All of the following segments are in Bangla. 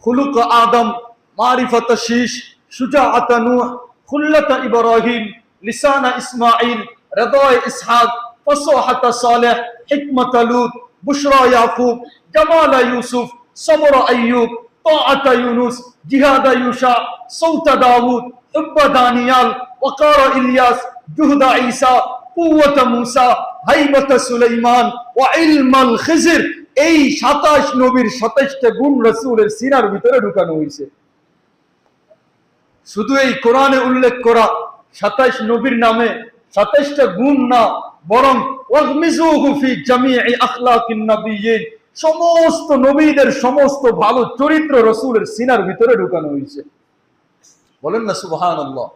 খুলুক আদম, মারিফাত শীশ, শুজাআত নূহ, খুল্লাত ইব্রাহিম, লিসান ইসমাঈল, হৃদয় ইসহাক, ফসহাত সালেহ, হিকমত লূত, বুশরা ইয়াকুব, জামাল ইউসুফ, সবর আইয়ুব, তাআত ইউনুস, জিহাদ ইউশা, সৌত দাউদ, হুব্ব দানিয়াল, ওয়াকার ইলিয়াস, জুহদ ঈসা, কুওয়াত মূসা, হাইবত সুলাইমান, ওয়া ইলমাল খিজর। এই 27 নবীর 27টা গুণ রাসূলের সিনার ভিতরে ঢুকানো হয়েছে। শুধু এই কোরআনে উল্লেখ করা 27 নবীর নামে 27টা গুণ না, বরং ওয়াগমিজুহু ফি জামিই আখলাকিন নবিয়্যিন, সমস্ত নবীদের সমস্ত ভালো চরিত্র রাসূলের সিনার ভিতরে ঢুকানো হয়েছে। বলেন না সুবহানাল্লাহ।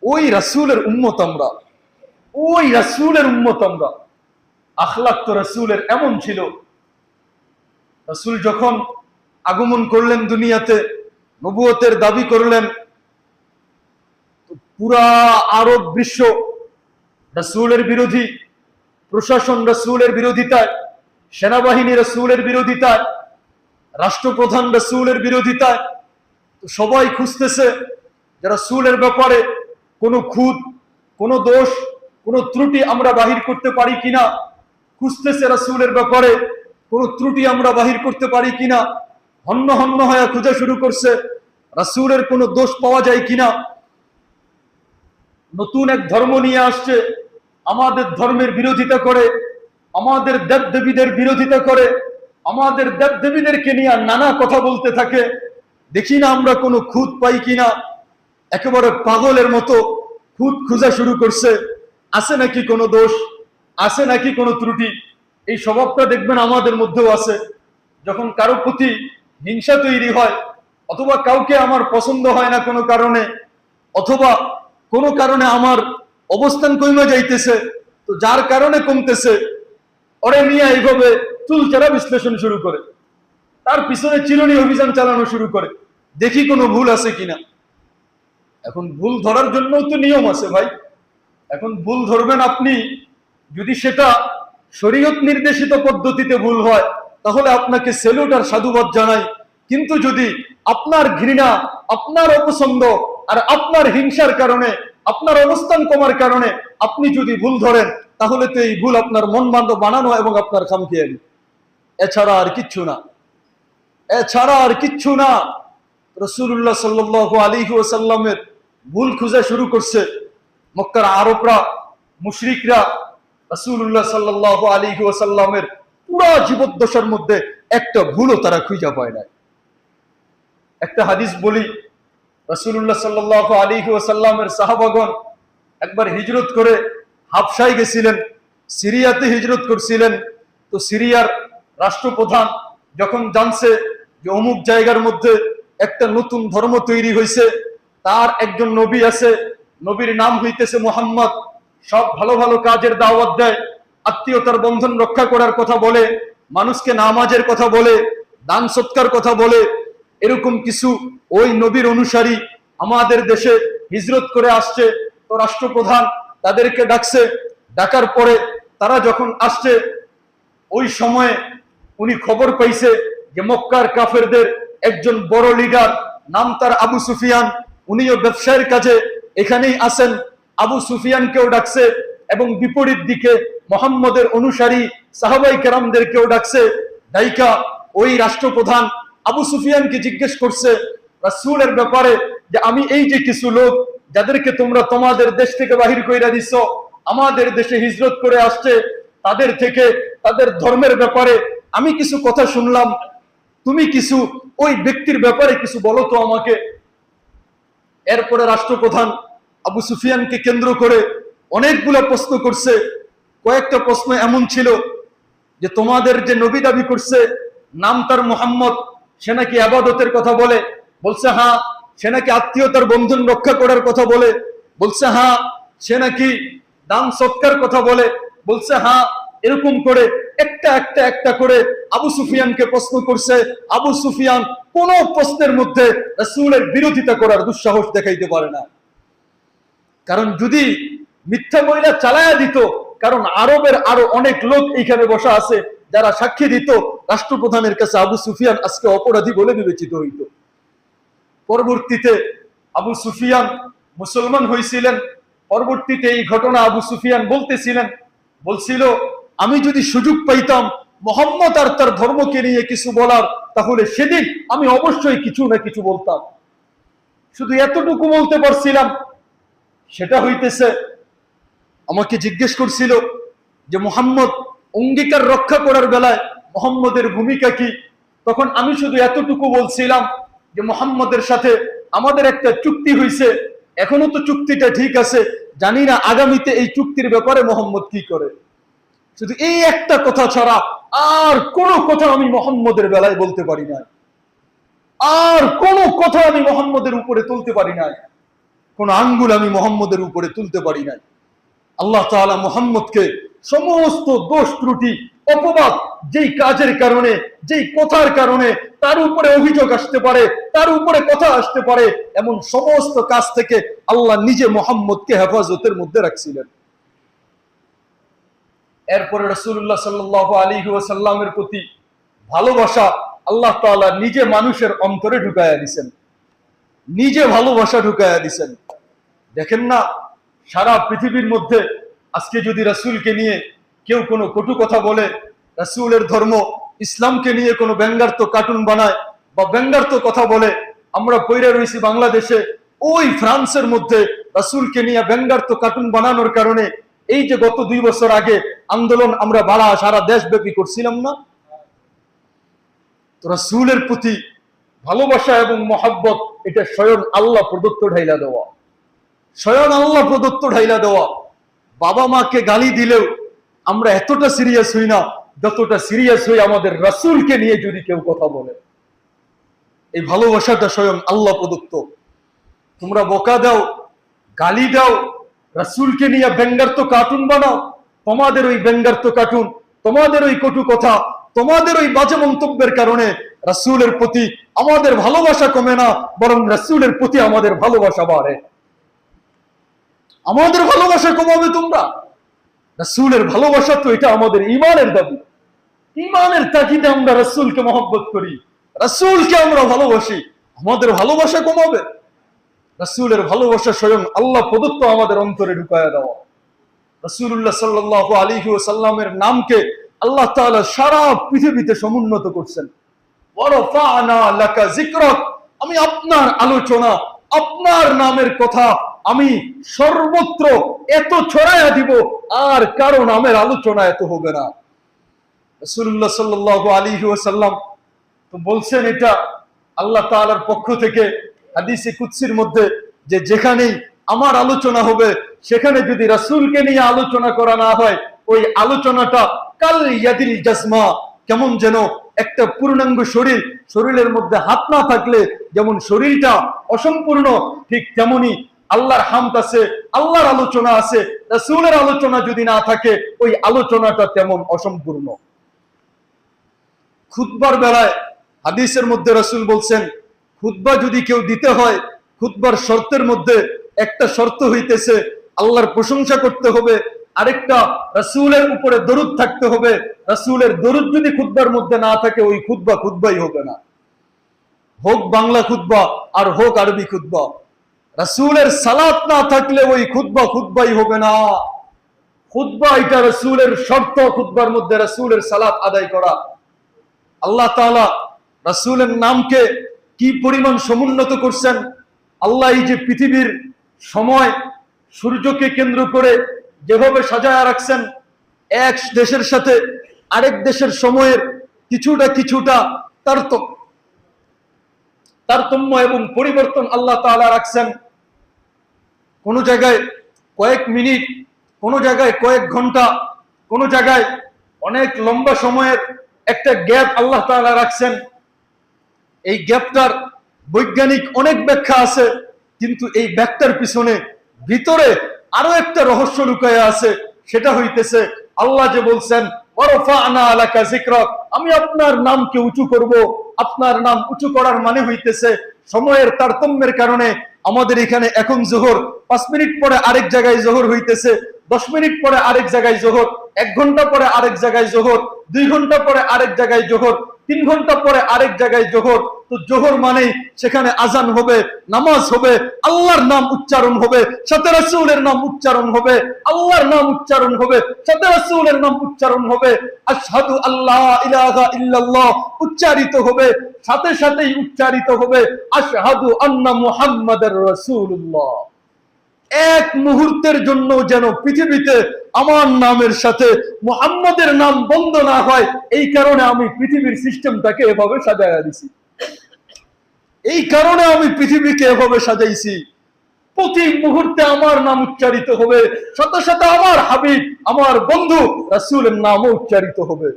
ওই রাসূলের উম্মত আমরা, ওই রাসূলের উম্মত আমরা। আখলাক তো রাসূলের এমন ছিল, রাসূল যখন আগমন করলেন দুনিয়াতে, নবুয়তের দাবি করলেন, পুরা আরব বিশ্ব রাসূলের বিরোধী, প্রশাসন রাসূলের বিরোধিতায়, সেনাবাহিনী রাসূলের বিরোধিতায়, রাষ্ট্রপ্রধান রাসূলের বিরোধিতায়। তো সবাই খুঁজতেছে যে রাসূলের ব্যাপারে কোনো খুঁত, কোনো দোষ, কোনো ত্রুটি আমরা বাহির করতে পারি কিনা। খুঁজতেছে রাসূলের ব্যাপারে কোনো ত্রুটি আমরা বাহির করতে পারি কিনা। হন্য হন্য হয়ে খোঁজা শুরু করছে রাসূলের কোনো দোষ পাওয়া যায় কিনা। নতুন এক ধর্ম নিয়ে আসছে, আমাদের ধর্মের বিরোধিতা করে, আমাদের দেবদেবীদের বিরোধিতা করে, আমাদের দেবদেবীদেরকে নিয়ে নানা কথা বলতে থাকে। দেখি না আমরা কোনো খুঁত পাই কিনা। একেবারে পাগলের মতো খুঁত খোঁজা শুরু করছে, আছে নাকি কোনো দোষ, আছে নাকি কোনো ত্রুটি। এই স্বভাবটা দেখবেন আমাদের মধ্যেও আছে। যখন কারো প্রতি হিংসা তৈরি হয়, অথবা কাউকে আমার পছন্দ হয় না কোনো কারণে, অথবা কোনো কারণে আমার অবস্থান কমে যাইতেছে, তো যার কারণে কমতেছে ওরে নিয়ে এইভাবে চুলচেরা বিশ্লেষণ শুরু করে, তার পিছনে চিরুনি অভিযান চালানো শুরু করে, দেখি কোনো ভুল আছে কিনা। এখন ভুল ধরার জন্য তো নিয়ম আছে ভাই। এখন ভুল ধরবেন আপনি, যদি সেটা শরীয়ত নির্দেশিত পদ্ধতিতে ভুল হয় তাহলে আপনাকে সেলুট আর সাধুবাদ জানাই। কিন্তু যদি আপনার ঘৃণা, আপনার অপছন্দ আর আপনার হিংসার কারণে, আপনার অবস্থান কমার কারণে আপনি যদি ভুল ধরেন, তাহলে তো এই ভুল আপনার মন বান্ধব বানানো এবং আপনার খামখেয়ালি, এছাড়া আর কিচ্ছু না, এছাড়া আর কিচ্ছু না। রাসূলুল্লাহ সাল্লাল্লাহু আলাইহি ওয়াসাল্লামের ভুল খুঁজা শুরু করছে মক্কার আরবরা, মুশরিকরা। রাসূলুল্লাহ সাল্লাল্লাহু আলাইহি ওয়াসাল্লামের পুরো জীবদ্দশার মধ্যে একটা ভুলও তারা খুঁজে পায় না। একটা হাদিস বলি, রাসূলুল্লাহ সাল্লাল্লাহু আলাইহি ওয়াসাল্লামের সাহাবাগণ একবার হিজরত করে হাবশায় গেছিলেন, সিরিয়াতে হিজরত করছিলেন। তো সিরিয়ার রাষ্ট্রপ্রধান যখন জানছে যে অমুক জায়গার মধ্যে একটা নতুন ধর্ম তৈরি হয়েছে, তার একজন নবী আছে, নবীর নাম হইতেছে মুহাম্মদ, সব ভালো ভালো কাজের দাওয়াত দেয়, আত্মীয়তার বন্ধন রক্ষা করার কথা বলে, মানুষকে নামাজের কথা বলে, দান সৎকার কথা বলে, এরকম কিছু ওই নবীর অনুসারী আমাদের দেশে হিজরত করে আসছে। তো রাষ্ট্রপ্রধান তাদেরকে ডাকছে, ডাকার পরে তারা যখন আসছে, ওই সময়ে উনি খবর পাইছে যে মক্কার কাফেরদের একজন বড় লিডার, নাম তার আবু সুফিয়ান, উনিও ব্যবসায়ের কাজে এখানেই আসেন। আবু সুফিয়ানকেও ডাকছে এবং বিপরীত দিকে মুহাম্মদের অনুসারী সাহাবাই কেরামদেরকেও ডাকছে। ডাইকা ওই রাষ্ট্রপ্রধান আবু সুফিয়ানকে জিজ্ঞেস করছে রাসূলের ব্যাপারে, যে আমি এই যে কিছু লোক যাদেরকে তোমরা তোমাদের দেশ থেকে বাহির কইরা দিছো, আমাদের দেশে হিজরত করে আসছে, তাদের থেকে তাদের ধর্মের ব্যাপারে আমি কিছু কথা শুনলাম, তুমি কিছু ওই ব্যক্তির ব্যাপারে কিছু বলো তো আমাকে। এরপরে রাষ্ট্রপ্রধান আবু সুফিয়ানকে কেন্দ্র করে অনেকগুলো প্রশ্ন করছে। কয়েকটা প্রশ্ন এমন ছিল যে তোমাদের যে নবী দাবি করছে নাম তার মুহাম্মদ, সে নাকি ইবাদতের কথা বলে, বলছে হ্যাঁ। সে নাকি আত্মীয়তার বন্ধন রক্ষা করার কথা বলে, বলছে হ্যাঁ। সে নাকি দান সৎকার কথা বলে, বলছে হ্যাঁ। এরকম করে একটা একটা একটা করে আবু সুফিয়ানকে প্রশ্ন করছে। আবু সুফিয়ান কোন প্রশ্নের মধ্যে রাসূলের বিরোধিতা করার দুঃসাহস দেখাইতে পারে না। কারণ যদি মিথ্যা বইলা চালায়া দিত, কারণ আরবের আরো অনেক লোক এইখানে বসা আছে যারা সাক্ষী দিত, রাষ্ট্রপ্রধানের কাছে আবু সুফিয়ান আজকে অপরাধী বলে বিবেচিত হইত। পরবর্তীতে আবু সুফিয়ান মুসলমান হয়েছিলেন। পরবর্তীতে এই ঘটনা আবু সুফিয়ান বলছিল, আমি যদি সুযোগ পাইতাম মুহাম্মদ আর তার ধর্মকে নিয়ে কিছু বলার, তাহলে সেদিন আমি অবশ্যই কিছু না কিছু বলতাম। শুধু এতটুকু বলতে পারছিলাম, সেটা হইতেছে, আমাকে জিজ্ঞেস করছিল যে মুহাম্মদ অঙ্গীকার রক্ষা করার বেলায় মুহাম্মদের ভূমিকা কি। তখন আমি শুধু এতটুকু বলছিলাম যে মুহাম্মদের সাথে আমাদের একটা চুক্তি হয়েছে, এখনো তো চুক্তিটা ঠিক আছে, জানি না আগামীতে এই চুক্তির ব্যাপারে মুহাম্মদ কি করে। শুধু এই একটা কথা ছাড়া আর কোনো কথা আমি মুহাম্মদের বেলায় বলতে পারি না, আর কোনো কথা আমি মুহাম্মদের উপরে তুলতে পারি নাই, কোন আঙ্গুল আমি মুহাম্মদের উপরে তুলতে পারি নাই। আল্লাহ তাআলা মুহাম্মদকে সমস্ত দোষ ত্রুটি অপবাদ, যেই কাজের কারণে, যেই কথার কারণে তার উপরে অভিযোগ আসতে পারে, তার উপরে কথা আসতে পারে, এমন সমস্ত কাজ থেকে আল্লাহ নিজে মুহাম্মদকে হেফাজতের মধ্যে রাখছিলেন। এরপরে রাসূলুল্লাহ সাল্লাল্লাহু আলাইহি ওয়াসাল্লামের প্রতি ভালোবাসা আল্লাহ তাআলা নিজে মানুষের অন্তরে ঢুকায়া দিয়েছেন, নিজে ভালোবাসা ঢুকায়া দিয়েছেন। দেখেন না, সারা পৃথিবীর মধ্যে আজকে যদি রাসূলকে নিয়ে কেউ কোনো কটু কথা বলে, রাসূলের ধর্ম ইসলামকে নিয়ে কোনো ব্যঙ্গার্থ কার্টুন বানায় বা ব্যঙ্গার্থ কথা বলে, আমরা পইরা রয়েছি বাংলাদেশে ওই ফ্রান্সের মধ্যে রাসূলকে নিয়ে ব্যঙ্গার্থ কার্টুন বানানোর কারণে এই যে গত 2 বছর আগে আন্দোলন আমরা সারা দেশব্যাপী করছিলাম না। তো রাসূলের প্রতি ভালোবাসা এবং মহব্বত, এটা স্বয়ং আল্লাহ প্রদত্ত ঢাইলা দেওয়া, স্বয়ং আল্লাহ প্রদত্ত ঢাইলা দেওয়া। বাবা মাকে গালি দিলেও আমরা এতটা সিরিয়াস হই না যতটা সিরিয়াস হই আমাদের রাসূলকে নিয়ে যদি কেউ কথা বলে। এই ভালোবাসাটা স্বয়ং আল্লাহ প্রদত্ত। তোমরা বকা দাও, গালি দাও, রাসূলকে নিয়ে ব্যঙ্গার্থ কার্টুন বানাও, তোমাদের ওই ব্যঙ্গার্থ কার্টুন, তোমাদের ওই কটু কথা, তোমাদের ওই বাজে মন্তব্যের কারণে রাসূলের প্রতি আমাদের ভালোবাসা কমে না, বরং রাসূলের প্রতি আমাদের ভালোবাসা বাড়ে। আমাদের ভালোবাসা কমাবে তোমরা? রাসূলের ভালোবাসা তো এটা আমাদের ঈমানের দাবি। ঈমানের তাগিদে আমরা রাসূলকে মহব্বত করি, রাসূলকে আমরা ভালোবাসি, আমাদের ভালোবাসা কমাবে? রাসূলের ভালোবাসা স্বয়ং আল্লাহ প্রদত্ত আমাদের অন্তরে ঢুকায়া দেওয়া। রাসূলুল্লাহ সাল্লাল্লাহু আলাইহি ওয়াসাল্লামের নামকে আল্লাহ তাআলা সারা পৃথিবীতে সমুন্নত করছেন। ওয়া রাফা'না লাকা যিকরাক, আমি আপনার আলোচনা, আপনার নামের কথা আমি সর্বত্র এত ছড়ায়া দিব, আর কারো নামের আলোচনা এত হবে না। রাসূলুল্লাহ সাল্লাল্লাহু আলাইহি ওয়াসাল্লাম তো বলছেন এটা আল্লাহ তাআলার পক্ষ থেকে হাদিসে কুদসির মধ্যে, যে যেখানেই আমার আলোচনা হবে সেখানে যদি রাসূলকে নিয়ে আলোচনা করা না হয়, ওই আলোচনাটা কাল ইয়াদিল জাসমা, কেমন যেন একটা পূর্ণাঙ্গ শরীর, শরীরের মধ্যে হাত না থাকলে যেমন শরীরটা অসম্পূর্ণ, ঠিক তেমনি আল্লাহর হামদ আছে, আল্লাহর আলোচনা আছে, রাসূলের আলোচনা যদি না থাকে ওই আলোচনাটা তেমন অসম্পূর্ণ। খুতবার বেলায় হাদিসের মধ্যে রাসূল বলছেন, খুতবা যদি কেউ দিতে হয়, খুতবার শর্তের মধ্যে একটা শর্ত হইতেছে আল্লাহর প্রশংসা করতে হবে, আরেকটা রাসূলের উপরে দরুদ থাকতে হবে। রাসূলের দরুদ যদি খুতবার মধ্যে না থাকে ওই খুতবা খুতবাই হবে না, হোক বাংলা খুতবা আর হোক আরবি খুতবা। রাসূলের সালাত না থাকলে ওই খুতবা খুতবাই হবে না। খুতবা এটা রাসূলের শর্ত, খুতবার মধ্যে রাসূলের সালাত আদায় করা। আল্লাহ তাআলা রাসূলের নামকে কি পরিমাণ সমুন্নত করছেন। আল্লাহ এই যে পৃথিবীর সময় সূর্যকে কেন্দ্র করে যেভাবে সাজায়া রাখছেন, এক দেশের সাথে আরেক দেশের সময়ের কিছুটা তারতম্য এবং পরিবর্তন আল্লাহ তাআলা রাখছেন। কোন জায়গায় কয়েক মিনিট, কোন জায়গায় কয়েক ঘন্টা, কোন জায়গায় অনেক লম্বা সময়ের একটা গ্যাপ আল্লাহ তাআলা রাখছেন। এই গ্যাপটার বৈজ্ঞানিক অনেক ব্যাখ্যা আছে, কিন্তু এই ব্যাখ্যার পিছনে ভিতরে আরো একটা রহস্য লুকায়া আছে। সেটা হইতেছে আল্লাহ যে বলছেন ওয়ারফা'না লাকা যিকরাক, আমি আপনার নামকে উঁচু করব। আপনার নাম উঁচু করার মানে হইতেছে সময়ের তারতম্যের কারণে আমাদের এখানে এখন জোহর, 5 মিনিট পরে আরেক জায়গায় জোহর হইতেছে, 10 মিনিট পরে আরেক জায়গায় জোহর, 1 ঘন্টা পরে আরেক জায়গায় জোহর, 2 ঘন্টা পরে আরেক জায়গায় জোহর, 3 ঘন্টা পরে আরেক জায়গায় জোহর। তো জোহর মানেই সেখানে আজান হবে, নামাজ হবে, আল্লাহর নাম উচ্চারণ হবে, সাথে রাসূলের নাম উচ্চারণ হবে, আল্লাহর নাম উচ্চারণ হবে, সাথে রাসূলের নাম উচ্চারণ হবে, আশহাদু আল্লা ইলাহা ইল্লাল্লাহ উচ্চারিত হবে, সাথে সাথেই উচ্চারিত হবে আশহাদু আন্না মুহাম্মাদার রাসূলুল্লাহ। এক মুহূর্তের জন্য যেন পৃথিবীতে আমার নামের সাথে মুহাম্মাদের নাম বন্ধ না হয়, এই কারণে আমি পৃথিবীর সিস্টেমটাকে এভাবে সাজায়া দিছি, এই কারণে আমি পৃথিবীকে এভাবে সাজাইছি। প্রতি মুহূর্তে আমার নাম উচ্চারিত হবে, সাথে সাথে আমার হাবিব, আমার বন্ধু রাসূলের নামও উচ্চারিত হবে।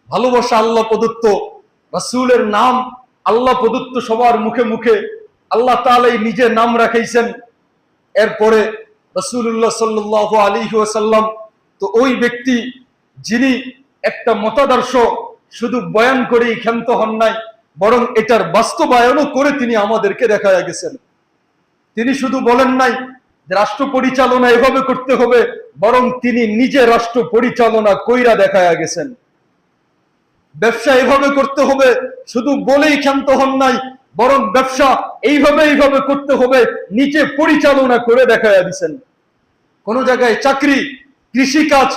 ভালোবাসা আল্লাহ প্রদত্ত, রাসূলের নাম আল্লাহ প্রদত্ত সবার মুখে মুখে। আল্লাহ তাআলাই নিজে নাম রাখাইছেন। এরপরে রাসূলুল্লাহ সাল্লাল্লাহু আলাইহি ওয়াসাল্লাম তো ওই ব্যক্তি যিনি একটা মতাদর্শ শুধু বয়ান করেই ক্ষান্ত হন নাই, বরং এটার বাস্তবায়নও করে তিনি আমাদেরকে দেখায়া গেছেন। তিনি শুধু বলেন নাই যে রাষ্ট্র পরিচালনা এভাবে করতে হবে, বরং তিনি নিজে রাষ্ট্র পরিচালনা কইরা দেখায়া গেছেন। ব্যবসা এভাবে করতে হবে শুধু বলেই ক্ষান্ত হন নাই, বরং ব্যবসা এইভাবে করতে হবে নিজে পরিচালনা করে দেখায়া দিছেন। কোন জায়গায় চাকরি, কৃষি কাজ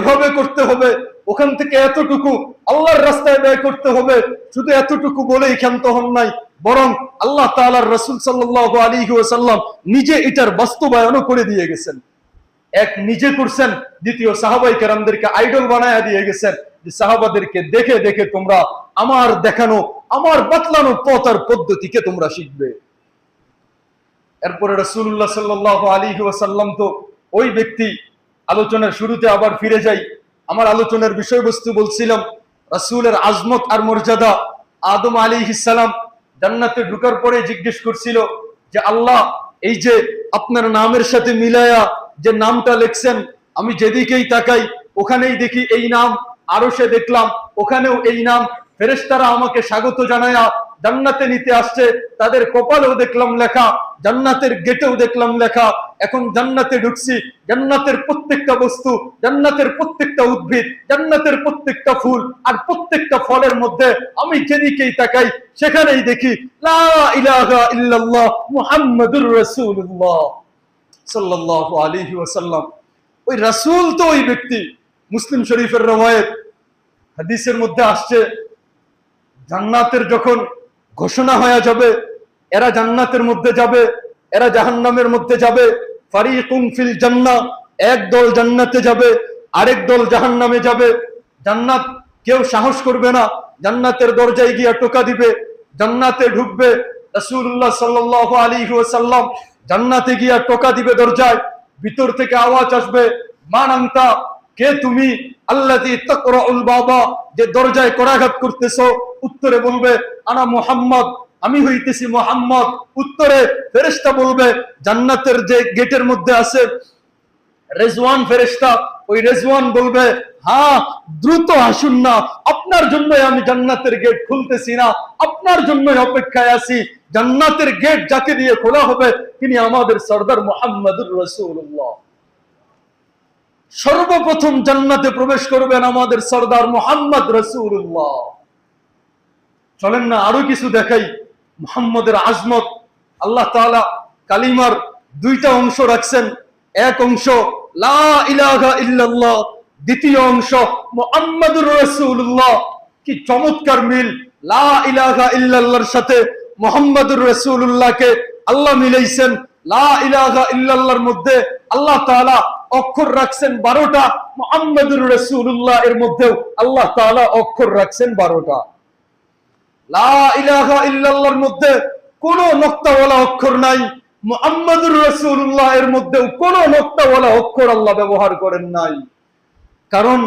এভাবে করতে হবে, ওখান থেকে এতটুকু আল্লাহর রাস্তায় ব্যয় করতে হবে, শুধু এতটুকু বলেই ক্ষান্ত হন নাই, বরং আল্লাহ তাআলার রাসূল সাল্লাল্লাহু আলাইহি ওয়াসাল্লাম নিজে এটার বাস্তবায়নও করে দিয়ে গেছেন। এক নিজে করছেন, দ্বিতীয় সাহাবায়ে কেরামদেরকে আইডল বানায়া দিয়ে গেছেন যে সাহাবাদেরকে দেখে দেখে তোমরা আমার দেখানো, আমার বাতলানো পথ আর পদ্ধতিকে তোমরা শিখবে। এরপরে রাসূলুল্লাহ সাল্লাল্লাহু আলাইহি ওয়াসাল্লাম তো ওই ব্যক্তি, আলোচনার শুরুতে আবার ফিরে যাই, আমার আলোচনার বিষয়বস্তু বলছিলাম রাসূলের আজমত আর মর্যাদা। আদম আলাইহিস সালাম জান্নাতে ঢোকার পরে জিজ্ঞেস করছিল যে আল্লাহ, এই যে আপনার নামের সাথে মিলায়া যে নামটা লিখছেন, আমি যেদিকেই তাকাই ওখানেই দেখি এই নাম, আরশে দেখলাম ওখানেও এই নাম, ফেরেশতারা আমাকে স্বাগত জানায়া জান্নাতে নিতে আসছে, তাদের কপালেও দেখলাম লেখা, জান্নাতের গেটেও দেখলাম লেখা। এখন জান্নাতে ঢুকছি, জান্নাতের প্রত্যেকটা বস্তু, জান্নাতের প্রত্যেকটা উদ্ভিদ, জান্নাতের প্রত্যেকটা ফুল আর প্রত্যেকটা ফলের মধ্যে আমি যেদিকেই তাকাই সেখানেই দেখি লা ইলাহা ইল্লাল্লাহ মুহাম্মাদুর রাসূলুল্লাহ সাল্লাল্লাহু আলাইহি ওয়াসাল্লাম। ওই রাসূল তো ওই ব্যক্তি। মুসলিম শরীফের রওয়ায়াত, হাদিসের মধ্যে আসছে জান্নাতের যখন ঘোষণা হয়ে যাবে, এরা জান্নাতের মধ্যে যাবে, এরা জাহান্নামের মধ্যে যাবে, ফারিকুন ফিল জান্নাহ, এক দল জান্নাতে যাবে, আরেক দল জাহান্নামে যাবে। জান্নাত কেউ সাহস করবে না, জান্নাতের দরজায় গিয়া টোকা দিবে, জান্নাতে ঢুকবে। রাসূলুল্লাহ সাল্লাল্লাহু আলাইহি ওয়াসাল্লাম জান্নাতে গিয়া টোকা দিবে দরজায়, ভিতর থেকে আওয়াজ আসবে, মান আনতা, কে তুমি? আল্লাযী তাকরাউল বাবা, যে দরজায় করাঘাত করতেছো। উত্তরে বলবে আনা মুহাম্মদ, আমি হইতেছি মুহাম্মদ। উত্তরে ফেরেশতা বলবে, জান্নাতের যে গেটের মধ্যে আছে রেজওয়ান ফেরেশতা, ওই রেজওয়ান বলবে, হ্যাঁ দ্রুত আসুন না, আপনার জন্যই আমি জান্নাতের গেট খুলতেছি না, আপনার জন্যই অপেক্ষায় আছি। জান্নাতের গেট যাকে দিয়ে খোলা হবে তিনি আমাদের সরদার মুহাম্মাদুর রাসূলুল্লাহ। সর্বপ্রথম জান্নাতে প্রবেশ করবেন আমাদের সরদার মুহাম্মদ রাসূলুল্লাহ। চলেন না আরো কিছু দেখাই মুহাম্মদের আজমত। আল্লাহ তাআলা কালিমার দুইটা অংশ রাখছেন, এক অংশ লা ইলাহা ইল্লাল্লাহ, দ্বিতীয় অংশ মুহাম্মাদুর রাসূলুল্লাহ। কি চমৎকার মিল! লা ইলাহা ইল্লাল্লাহর সাথে মুহাম্মাদুর রাসূলুল্লাহকে আল্লাহ মিলাইছেন। লা ইলাহা ইল্লাল্লাহর মধ্যে আল্লাহ তাআলা অক্ষর রাখছেন 12টা, মুহাম্মাদুর রাসূলুল্লাহ এর মধ্যেও আল্লাহ তাআলা অক্ষর রাখছেন 12টা। লা ইলাহা ইল্লাল্লাহর মধ্যে কোনো নক্তাওয়ালা অক্ষর নাই, মুহাম্মাদুর রাসূলুল্লাহ এর মধ্যেও কোনো নক্তাওয়ালা অক্ষর আল্লাহ ব্যবহার করেন নাই। কারণ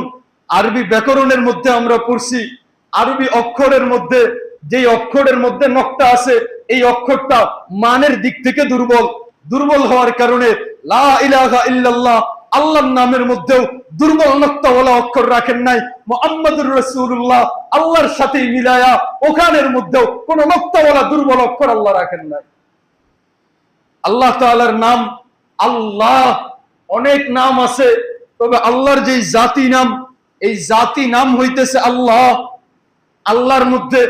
আরবি ব্যাকরণের মধ্যে আমরা পড়ছি, আরবি অক্ষরের মধ্যে যেই অক্ষরের মধ্যে নক্তা আছে, এই অক্ষরটা মানের দিক থেকে দুর্বল। দুর্বল হওয়ার কারণে লা ইলাহা ইল্লাল্লাহ আল্লাহর নামের মধ্যেও দুর্বল নক্তাওয়ালা অক্ষর রাখেন নাই। মুহাম্মাদুর রাসূলুল্লাহ আল্লাহর সাথেই মিলায়া ওখানের মধ্যেও কোনো নক্তাওয়ালা দুর্বল অক্ষর আল্লাহ রাখেন নাই। আল্লাহ তাআলার নাম আল্লাহ, অনেক নাম আছে, তবে আল্লাহর যে জাতি নাম, এই জাতি নাম হইতেছে আল্লাহ। আল্লাহর মধ্যে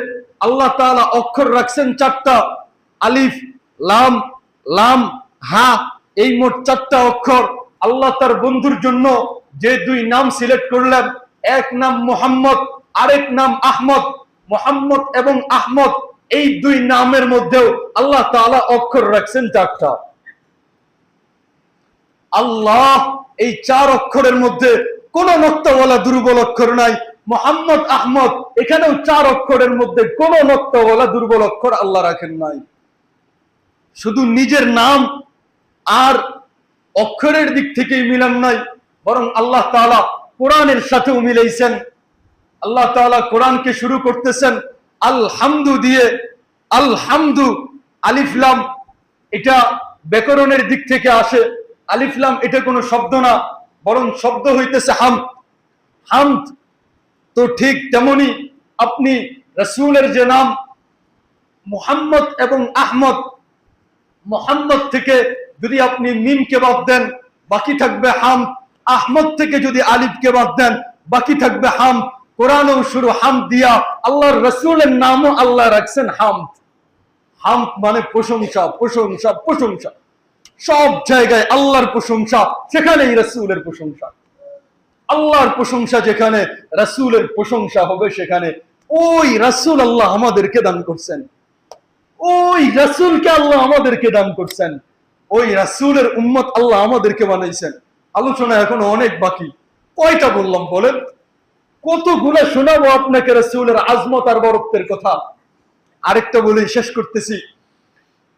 আল্লাহ তাআলা অক্ষর রাখছেন 4টা, আলিফ, লাম, লাম, হা, এই মোট 4টা অক্ষর। আল্লাহ তার বন্ধুর জন্য যে 2 নাম সিলেক্ট করলেন, এক নাম মুহাম্মদ, আরেক নাম আহমদ। মুহাম্মদ এবং আহমদ এই 2 নামের মধ্যেও আল্লাহ তাআলা অক্ষর রাখছেন 4টা। আল্লাহ এই 4 অক্ষরের মধ্যে কোন নক্তাওয়ালা দুর্বল অক্ষর নাই। মুহাম্মদ, আহমদ এখানেও 4 অক্ষরের মধ্যে কোন নক্তাওয়ালা দুর্বল অক্ষর আল্লাহ রাখেন নাই। শুধু নিজের নাম আর অক্ষরের দিক থেকেই মিলান নাই, বরং আল্লাহ তাআলা কোরআনের সাথেও মিলাইছেন। আল্লাহ তাআলা কোরআনকে শুরু করতেছেন আলহামদু দিয়ে। আলহামদু, আলিফ লাম, এটা ব্যাকরণের দিক থেকে আসে। আলিফ লাম এটা কোনো শব্দ না, বরং শব্দ হইতেছে হামদ। হামদ তো ঠিক তেমনি আপনি রাসূলের যে নাম মুহাম্মদ এবং আহমদ, মুহাম্মদ থেকে যদি আপনি মিমকে বাদ দেন বাকি থাকবে হামদ, আহমদ থেকে যদি আলিফকে বাদ দেন বাকি থাকবে হামদ। কোরআনও শুরু হামদ দিয়া, আল্লাহর রাসূলের নামও আল্লাহ রাখছেন হামদ। হামদ মানে প্রশংসা, প্রশংসা, প্রশংসা। সব জায়গায় আল্লাহর প্রশংসা, সেখানেই রাসূলের প্রশংসা। আল্লাহর প্রশংসা যেখানে, রাসূলের প্রশংসা হবে সেখানে। ওই রাসূল আল্লাহ আমাদেরকে দান করছেন, ওই রাসূলকে আল্লাহ আমাদেরকে দান করছেন, ওই রাসূলের উম্মত আল্লাহ আমাদেরকে বানাইছেন। আলোচনা এখনো অনেক বাকি। কয়টা বললাম বলেন? কতগুলা শোনাবো আপনাকে রাসূলের আজমত আর বরত্বের কথা। আরেকটা বলে শেষ করতেছি।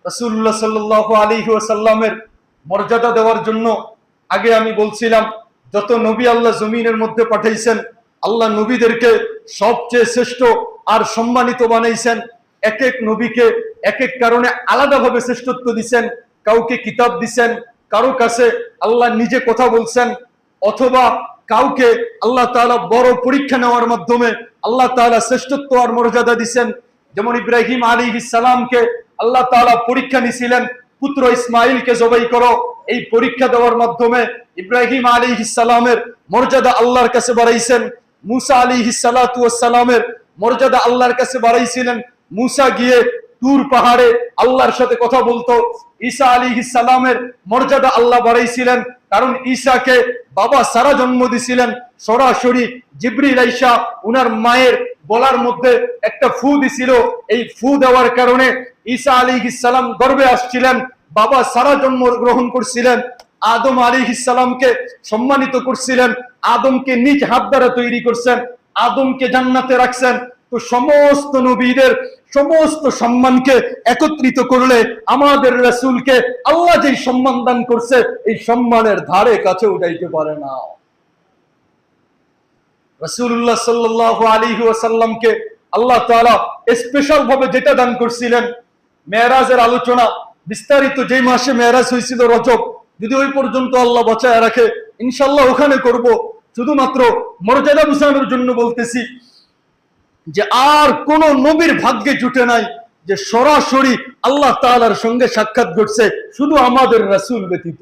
রাসূলুল্লাহ সাল্লাল্লাহু আলাইহি ওয়াসাল্লামের মর্যাদা দেওয়ার জন্য আগে আমি বলছিলাম, যত নবী আল্লাহ জমিনের মধ্যে পাঠাইছেন, আল্লাহ নবীদেরকে সবচেয়ে শ্রেষ্ঠ আর সম্মানিত বানাইছেন। এক এক নবীকে এক এক কারণে আলাদাভাবে শ্রেষ্ঠত্ব দিছেন। কাউকে কিতাব দিছেন, কারো কাছে আল্লাহ নিজে কথা বলছেন, অথবা কাউকে আল্লাহ তাআলা বড় পরীক্ষা নেওয়ার মাধ্যমে আল্লাহ তাআলা শ্রেষ্ঠত্ব আর মর্যাদা দিছেন। যেমন ইব্রাহিম আলাইহিস সালামকে আল্লাহ তাআলা পরীক্ষা নিছিলেন, পুত্র ইসমাইলকে জবাই করো। এই পরীক্ষা দেওয়ার মাধ্যমে ইব্রাহিম আলাইহিস সালামের মর্যাদা আল্লাহর কাছে বাড়াইছেন। মুসা আলাইহিস সালাতু ওয়াস সালামের মর্যাদা আল্লাহর কাছে বাড়াইছিলেন। মুসা গিয়ে তুর পাহাড়ে আল্লাহর সাথে কথা বলতো। ঈসা আলাইহিস সালামের মর্যাদা আল্লাহ বাড়াইছিলেন, কারণ ঈসাকে বাবা সারা জন্ম দিছিলেন। সরাসরি জিবরিল আইসা উনার মায়ের গলার মধ্যে একটা ফু দিছিল। এই ফু দেওয়ার কারণে ঈসা আলাইহিস সালাম গর্ভে আসছিলেন, বাবা সারা জন্ম গ্রহণ করছিলেন। আদম আলাইহিস সালামকে সম্মানিত করছিলেন, আদমকে নিজ হাত দ্বারা তৈরি করছেন, আদমকে জান্নাতে রাখছেন। তো সমস্ত নবীদের সমস্ত সম্মানকে একত্রিত করলে আমাদের রাসূলকে আল্লাহ যে সম্মান দান করছে, এই সম্মানের ধারে কাছে উঠাইতে পারে না। রাসূলুল্লাহ সাল্লাল্লাহু আলাইহি ওয়াসাল্লামকে আল্লাহ তাআলা স্পেশাল ভাবে যেটা দান করছিলেন, মেরাজের আলোচনা বিস্তারিত যেই মাসে মেরাজ হয়েছিল রজব, যদি ওই পর্যন্ত আল্লাহ বাঁচায় রাখে ইনশাআল্লাহ ওখানে করব। শুধুমাত্র মর্যাদা বুঝানোর জন্য বলতেছি যে আর কোন নবীর ভাগ্যে জুটে নাই যে সরাসরি আল্লাহ তাআলার সঙ্গে সাক্ষাৎ ঘটছে, শুধু আমাদের রাসূল ব্যতীত।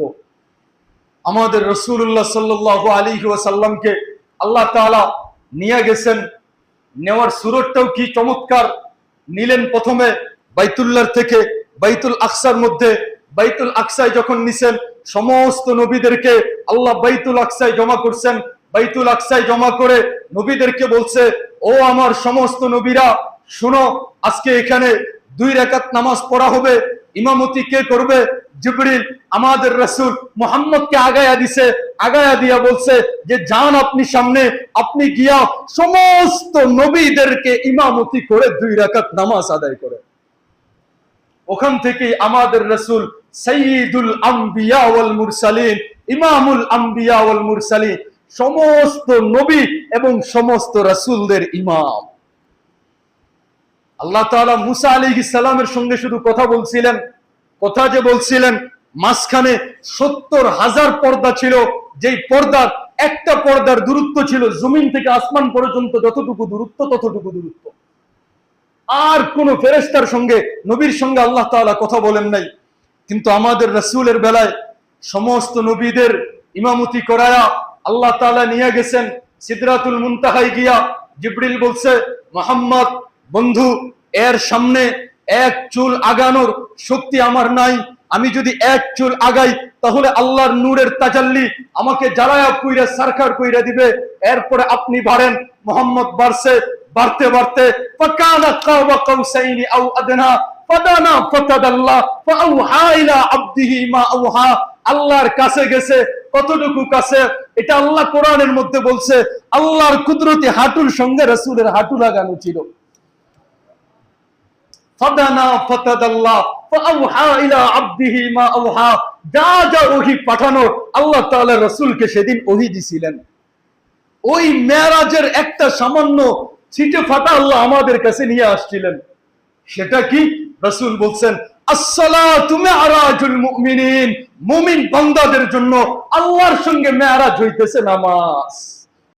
আমাদের রাসূলুল্লাহ সাল্লাল্লাহু আলাইহি ওয়াসাল্লামকে আল্লাহ তাআলা নিয়ে গেছেন। নেওয়ার সুরতটাও কি চমৎকার! নিলেন প্রথমে বাইতুল্লাহর থেকে বাইতুল আকসার মধ্যে। বাইতুল আকসায় যখন নিছেন, সমস্ত নবীদেরকে আল্লাহ বাইতুল আকসায় জমা করছেন। বাইতুল আকসায় জমা করে নবীদেরকে বলছে, ও আমার সমস্ত নবীরা শুনো, আজকে এখানে 2 রাকাত নামাজ পড়া হবে। ইমামতি কে করবে? জিবরিল আমাদের রাসূল মুহাম্মদকে আগায়া দিছে। আগায়া দিয়া বলছে যে যান আপনি সামনে, আপনি গিয়া সমস্ত নবীদেরকে ইমামতি করে 2 রাকাত নামাজ আদায় করে। ওখান থেকে আমাদের রাসূল সাইয়্যিদুল আম্বিয়া ওয়াল মুরসালিন, ইমামুল আম্বিয়া ওয়াল মুরসালিন, সমস্ত নবী এবং সমস্ত রাসূলদের ইমাম। আল্লাহ তাআলা মুসা আলাইহিস সালামের সঙ্গে শুধু কথা বলছিলেন, কথা যে বলছিলেন, মাঝখানে 70,000 পর্দা ছিল, যেই পর্দার একটা পর্দার দূরত্ব ছিল জমিন থেকে আসমান পর্যন্ত যতটুকু দূরত্ব, ততটুকু দূরত্ব। আর কোন ফেরেশতার সঙ্গে, নবীর সঙ্গে আল্লাহ তাআলা কথা বলেন নাই। কিন্তু আমাদের রাসূলের বেলায় সমস্ত নবীদের ইমামতি করায়া আল্লাহ তাআলা নিয়ে গেছেন সিদরাতুল মুনতাহায় গিয়া জিবরিল বলছে, মুহাম্মদ বন্ধু, এর সামনে এক চুল আগানোর শক্তি আমার নাই, আমি যদি এক চুল আগাই তাহলে আল্লাহর নূরের তাজাল্লি আমাকে জ্বালায়া কইরা সারখার কইরা দিবে। এরপরে আপনি বাড়েন। মুহাম্মদ বাড়ছে, বাড়তে বাড়তে ফাকানা কাবা কাউসাইনি আও আদনা ফাদানা ফাতাদাল্লা ফাআউহা ইলা আবদিহি মা আওহা। আল্লাহর কাছে গেছে, কতটুকু কাছে এটা আল্লাহ কোরআনের মধ্যে বলছে। আল্লাহর কুদরতি হাঁটুর সঙ্গে রাসূলের হাঁটু লাগানো ছিল। ফাদানা ফাতাদাল্লা ফাআউহা ইলা আবদিহি মা আওহা। যা যা ওহী পাঠানো আল্লাহ তাআলা রাসূলকে সেদিন ওহী দিছিলেন। ওই মেরাজের একটা সামান্য ছিটে ফাটা আল্লাহ আমাদের কাছে নিয়ে আসছিলেন। সেটা কি? রাসূল বলছেন, আসসালাতু মি'রাজুল মুমিনিন, মুমিন বান্দাদের জন্য আল্লাহর সঙ্গে মেরাজ হইতেছে নামাজ।